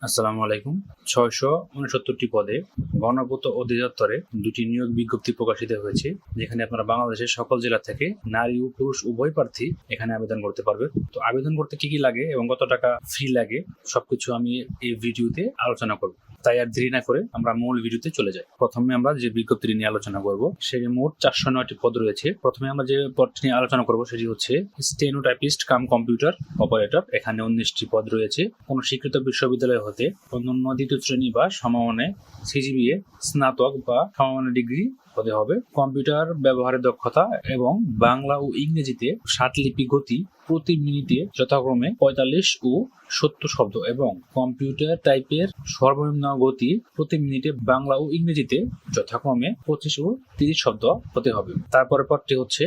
আসসালামু আলাইকুম। ৬৬৯টি পদে গণপূর্ত অধিদপ্তরে ২টি নিয়োগ বিজ্ঞপ্তি প্রকাশিত হয়েছে, যেখানে আপনারা বাংলাদেশের সকল জেলা থেকে নারী ও পুরুষ উভয় প্রার্থী এখানে আবেদন করতে পারবে। তো আবেদন করতে কি কি লাগে এবং কত টাকা ফি লাগে সবকিছু আমি এই ভিডিওতে আলোচনা করব। তাই আর দেরি না করে আমরা মূল ভিডিওতে চলে যাই। প্রথমে আমরা যে বিজ্ঞপ্তিটি নিয়ে আলোচনা করব, সেটি মোট ৪০৯টি পদ রয়েছে। প্রথমে আমরা যে পদটি নিয়ে আলোচনা করব সেটি হচ্ছে স্টেনোটাইপিস্ট কাম কম্পিউটার অপারেটর। এখানে ১৯টি পদ রয়েছে। কোন স্বীকৃত বিশ্ববিদ্যালয় হতে অন্যান্য দ্বিতীয় শ্রেণী বা সমমানে সিজিপিএ, স্নাতক বা সমমানের ডিগ্রি হতে হবে। কম্পিউটার ব্যবহারের দক্ষতা এবং বাংলা ও ইংরেজিতে ৬০ লিপি গতি প্রতি মিনিটে যথাক্রমে ৪৫ ও ৭০ শব্দ এবং কম্পিউটার টাইপের সর্বনিম্ন গতি প্রতি মিনিটে বাংলা ও ইংরেজিতে যথাক্রমে ২৫ ও ৩০ শব্দ হতে হবে। তারপরে পদটি হচ্ছে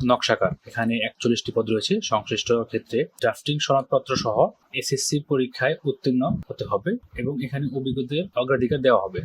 নকশাকার। এখানে ৪১টি পদ রয়েছে। সংশ্লিষ্ট ক্ষেত্রে ড্রাফটিং সনদপত্র সহ এসএসসি পরীক্ষায় উত্তীর্ণ হতে হবে এবং এখানে অভিজ্ঞতার অগ্রাধিকার দেওয়া হবে।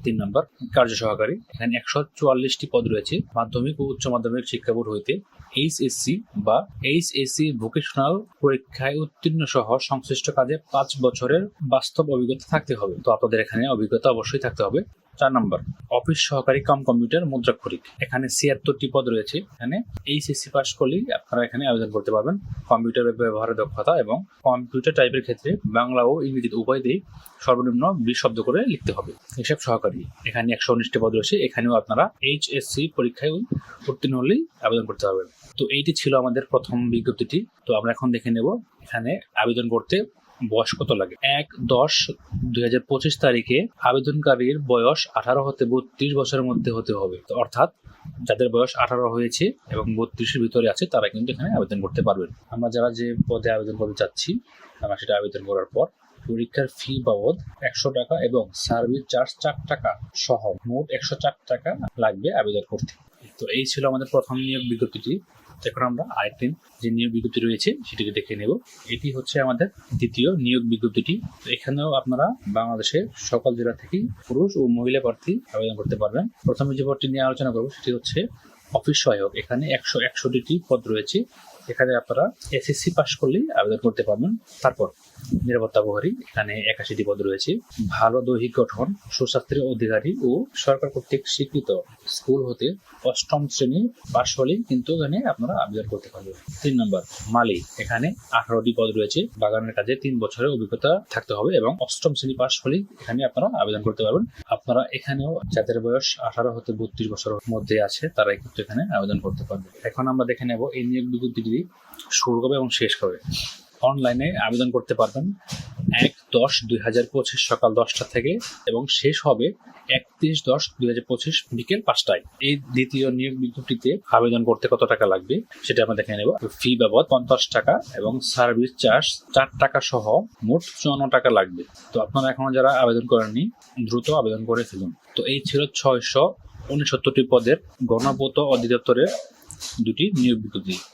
৩ নম্বর কার্য সহকারী। এখানে ১৪৪টি পদ রয়েছে। মাধ্যমিক ও উচ্চ মাধ্যমিক শিক্ষা বোর্ড হইতে এইচএসসি বা এইচএসসি ভোকেশনাল পরীক্ষায় উত্তীর্ণ সহ সংশ্লিষ্ট কাজে ৫ বছরের বাস্তব অভিজ্ঞতা থাকতে হবে। তো আপনাদের এখানে অভিজ্ঞতা অবশ্যই থাকতে হবে। ৪ নম্বর অফিস সহকারী কাম কম্পিউটার মুদ্রাক্ষরিক। এখানে ৭৬টি পদ রয়েছে। এখানে এইচএসসি পাস করলেই আপনারা এখানে আবেদন করতে পারবেন। কম্পিউটার ব্যবহারের দক্ষতা এবং কম্পিউটার টাইপের ক্ষেত্রে বাংলা ও ইংরেজি উভয়তেই সর্বনিম্ন ২০ শব্দ করে লিখতে হবে। হিসাব সহকারী। এখানে ১১৯টি পদ রয়েছে। এখানেও আপনারা এইচএসসি পরীক্ষায় উত্তীর্ণ হলেই আবেদন করতে পারবেন। তো এইটি ছিল আমাদের প্রথম বিজ্ঞপ্তিটি। তো আমরা এখন দেখে নেব এখানে আবেদন করতে বয়স কত লাগে। ১/১০/২০২৫ তারিখে আবেদনকারীর বয়স ১৮ হতে ৩২ বছরের মধ্যে হতে হবে। তো অর্থাৎ যাদের বয়স ১৮ হয়েছে এবং ৩২-এর ভিতরে আছে তারা কিন্তু এখানে আবেদন করতে পারবেন। আমরা যারা যে পদে আবেদন করতে চাচ্ছি, আমরা সেটা আবেদন করার পর পরীক্ষার ফি বাবদ ১০০ টাকা এবং সার্ভিস চার্জ ৪ টাকা সহ মোট ১০৪ টাকা লাগবে আবেদন করতে। তো এই ছিল আমাদের প্রথম নিয়োগ বিজ্ঞপ্তিটি। এখন আমরা আরেকটি যে নিয়োগ বিজ্ঞপ্তি রয়েছে সেটিকে দেখে নেব। এটি হচ্ছে আমাদের দ্বিতীয় নিয়োগ বিজ্ঞপ্তিটি। এখানেও আপনারা বাংলাদেশের সকল জেলা থেকেই পুরুষ ও মহিলা প্রার্থী আবেদন করতে পারবেন। প্রথমে যে পদটি নিয়ে আলোচনা করব সেটি হচ্ছে অফিস সহায়ক। এখানে ১৬১টি পদ রয়েছে। এখানে আপনারা এসএসসি পাস করলেই আবেদন করতে পারবেন। তারপর নিরাপত্তা প্রহরী। এখানে ৮১টি পদ রয়েছে। ভালো দৈহিক গঠন, সুস্বাস্থ্যের অধিকারী ও সরকার কর্তৃক স্বীকৃত স্কুল হতে ৮ম শ্রেণী পাস হলেই কিন্তু এখানে আপনারা আবেদন করতে পারবেন। ৩ নম্বর মালি। এখানে ১৮টি পদ রয়েছে। বাগানের কাজে ৩ বছরের অভিজ্ঞতা থাকতে হবে এবং ৮ম শ্রেণী পাস হলেই এখানে আপনারা আবেদন করতে পারবেন। আপনারা এখানেও যাদের বয়স ১৮ হতে ৩২ বছরের মধ্যে আছে তারাই কিন্তু এখানে আবেদন করতে পারবে। এখন আমরা দেখে নেব এই নিয়োগ বিজ্ঞপ্তিটি শুরু কবে এবং শেষ কবে। অনলাইনে আবেদন করতে পারবেন ১/১০/২০২৫ সকাল ১০টা থেকে এবং শেষ হবে ৩১/১০/২০২৫ বিকেল ৫টায়। এই দ্বিতীয় নিয়োগ বিজ্ঞপ্তিতে আবেদন করতে কত টাকা লাগবে সেটা আমরা দেখে নেব। ফি বাবদ ৫০ টাকা এবং সার্ভিস চার্জ ৪ টাকা সহ মোট ৫৪ টাকা লাগবে। তো আপনারা এখনো যারা আবেদন করেননি দ্রুত আবেদন করে ফেলুন। তো এই ছিল ৬৬৯টি পদের গণপূর্ত অধিদপ্তরের ২টি নিয়োগ বিজ্ঞপ্তি।